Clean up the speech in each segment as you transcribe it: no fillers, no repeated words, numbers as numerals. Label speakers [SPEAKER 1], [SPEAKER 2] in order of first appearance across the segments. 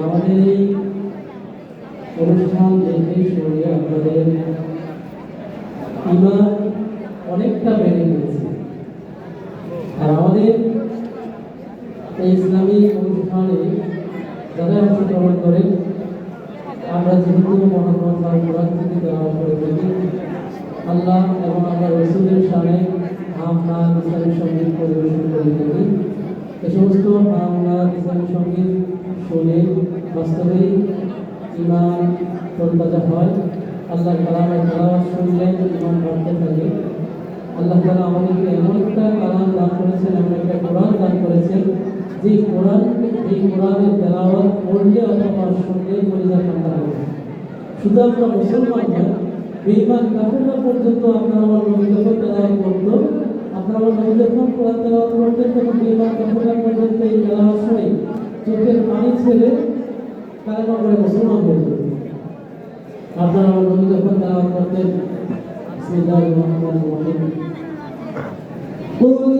[SPEAKER 1] আমাদের এই অনুষ্ঠান দেখে শুনে আপনাদের ঈমান অনেকটা বেড়ে গেছে। আর আমাদের এই ইসলামিক অনুষ্ঠানে যারা অংশগ্রহণ করেন, আমরা যেহেতু মহান কোরআন থেকে তেলাওয়াত করে থাকি, আল্লাহ এবং আল্লাহ রসুলের শানে হামনাদ ইসলামী সঙ্গীত পরিবেশন করে থাকি। এ সমস্ত হামনাদ ইসলামী সঙ্গীত শুনে বাস্তবেই ঈমান তরতাজা হয়। আল্লাহ কালামের তেলাওয়াত শুনলে ঈমান বাড়তে থাকে। আল্লাহ তাআলা আমাদেরকে এমন একটা কালাম দান করেছেন, এমন একটা কোরআন দান করেছেন, যে কোরআনের তেলাওয়াত পড়লে অথবা শুনলে কলিজা ঠান্ডা হবে। শুধু আমরা মুসলমান নয়, বেঈমান কাফেররা পর্যন্ত আপনার আমার নবী যখন তেলাওয়াত করতো, আপনার আমার নবী যখন কোরআন তেলাওয়াত করতেন, তখন বেঈমান কাফেররা পর্যন্ত এই তেলাওয়াত শুনে চোখের পানি ছেড়ে কালেমা পড়ে মুসলমান হয়ে যেত। আপনার আমার নবী যখন তেলাওয়াত করতেন, বিসমিল্লাহির রহমানির রহিম, কুল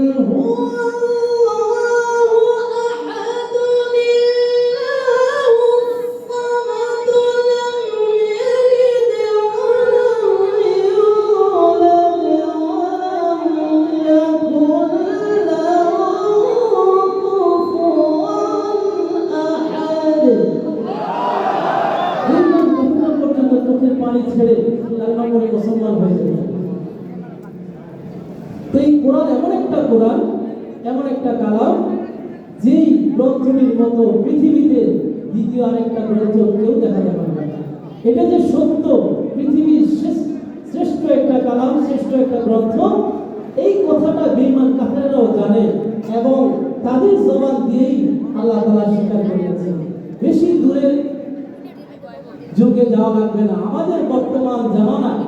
[SPEAKER 1] পানি ছেড়ে কালেমা পড়ে মুসলমান হয়ে যেত। তো এই কোরআন এমন একটা কোরআন, এমন একটা কালাম, যেই গ্রন্থটির মতো পৃথিবীতে দ্বিতীয় আরেকটা গ্রন্থ কেউ দেখাতে পারবে না। এটা যে সত্য, পৃথিবীর শ্রেষ্ঠ একটা কালাম, শ্রেষ্ঠ একটা গ্রন্থ, এই কথাটা বেঈমান কাফেররাও জানে এবং তাদের জবান দিয়েই আল্লাহ তাআলা স্বীকার করেছেন। বেশি দূরে যুগে যাওয়া লাগবে না। আমাদের বর্তমান জামানায়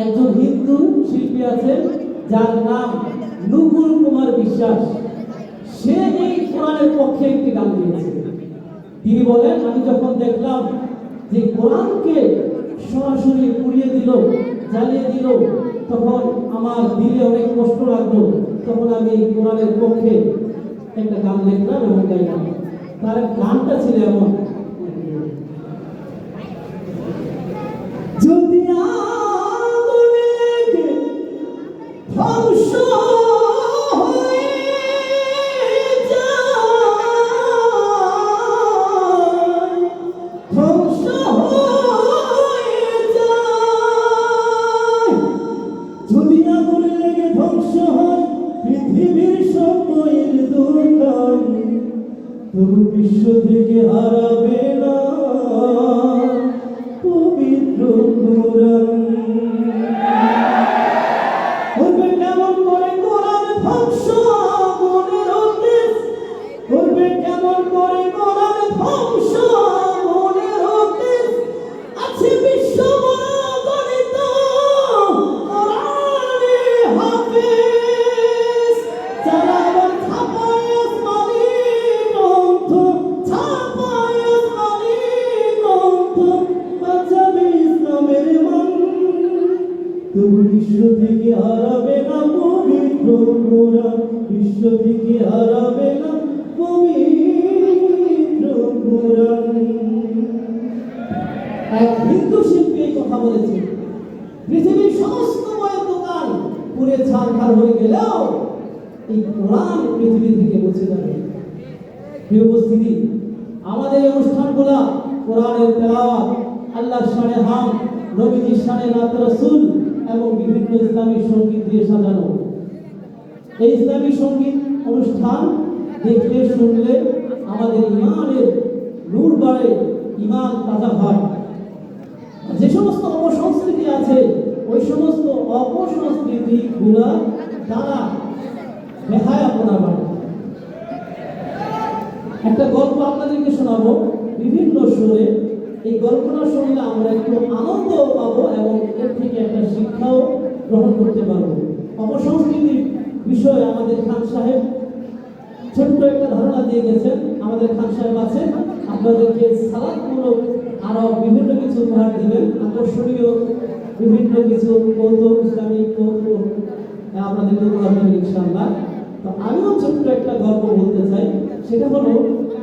[SPEAKER 1] একজন হিন্দু শিল্পী আছেন, যার নাম নুপুর কুমার বিশ্বাস। সে এই কোরআনের পক্ষে একটি গান গেয়েছে। তিনি বলেন, আমি যখন দেখলাম যে কোরআনকে সরাসরি পুড়িয়ে দিল, জ্বালিয়ে দিল, তখন আমার দিলে অনেক কষ্ট লাগলো। তখন আমি কোরআনের পক্ষে একটা গান লিখলাম এবং গাইলাম। তার গানটা ছিল এমন, যদি আগুন লেগে ধ্বংস হয়ে যায়, ধ্বংস হয়ে যায়, যদি আগুন লেগে ধ্বংস হয় পৃথিবীর সব বইয়ের দোকান, তবু বিশ্ব থেকে হারাবে না পবিত্র কোরআন। করবে কেমন করে কোরআন ধ্বংস মনের উদ্দেশ, করবে কেমন করে কোরআন ধ্বংস মনের উদ্দেশ, আছে বিশ্ব গণিত কোরআনে হাফেজ, যারা আবার ছাপায় আসমানি গ্রন্থ, ছাপায় আসমানি গ্রন্থ, বাঁচাবে ইসলামের মান, তবু বিশ্ব থেকে হারাবে না পবিত্র কোরআন, বিশ্ব থেকে হারাবে না পবিত্র কোরআন। এক হিন্দু শিল্পী এই কথা বলেছে। পৃথিবীর সমস্ত বইয়ের দোকান পুড়ে ছারখার হয়ে গেলেও এই কোরআন পৃথিবী থেকে মুছে যাবে। প্রিয় উপস্থিতি, আমাদের এই অনুষ্ঠানগুলা কোরআনের তেলাওয়াত, আল্লাহর শানে হাম, নবীজির শানে নাত রাসূল এবং বিভিন্ন ইসলামী সঙ্গীত দিয়ে সাজানো। এই ইসলামী সঙ্গীত অনুষ্ঠান দেখলে শুনলে আমাদের ঈমানের নূর বাড়ে, ঈমান তাজা হয়। যে সমস্ত অপসংস্কৃতি আছে, ওই সমস্ত অপসংস্কৃতি গুলা দ্বারা বেহায়াপনা বাড়ে। একটা গল্প আপনাদেরকে শোনাবো বিভিন্ন সুরে। এই গল্পটা শুনলে আমরা একটু আনন্দ পাবো এবং এর থেকে একটা শিক্ষাও গ্রহণ করতে পারবো। অপসংস্কৃতির বিষয়ে আমাদের খান সাহেব ছোট্ট একটা ধারণা দিয়ে গেছেন। আমাদের খান সাহেব আছে, আপনাদেরকে সালাদমূলক আরো বিভিন্ন কিছু উপহার দিবেন, আকর্ষণীয় বিভিন্ন কিছু কৌতুক, ইসলামিক কৌতুক আপনাদেরকে উপহার দেবেন ইনশাআল্লাহ। তো আমিও ছোট্ট একটা গল্প বলতে চাই। সেটা হলো,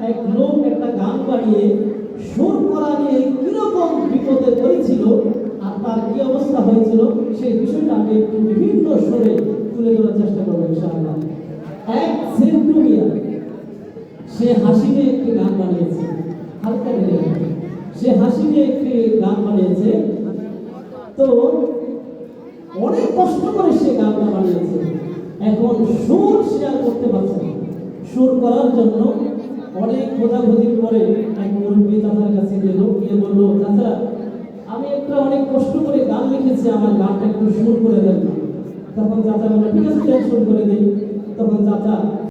[SPEAKER 1] এক লোক একটা গান বানিয়ে সেই বিষয়টা আমি একটু বিভিন্ন সুরে তুলে ধরার চেষ্টা করবো ইনশাআল্লাহ। এক সেন্টুরিয়ান সে হাসি নিয়ে একটি গান বানিয়েছে, হালকা দিলে সে হাসি নিয়ে একটি গান বানিয়েছে। তো অনেক কষ্ট করে সে গানটা বানিয়েছে, এখন সুর শেয়ার করতে পারছে না। সুর করার জন্য অনেক খোঁজাখুঁজির পরে এক মুরব্বী চাচার কাছে গেল, গিয়ে বললো, চাচা আমি একটা অনেক কষ্ট করে গান লিখেছি, আমার গানটা একটু সুর করে দেন না। তখন চাচা বললো, ঠিক আছে সুর করে দিই। তখন চাচা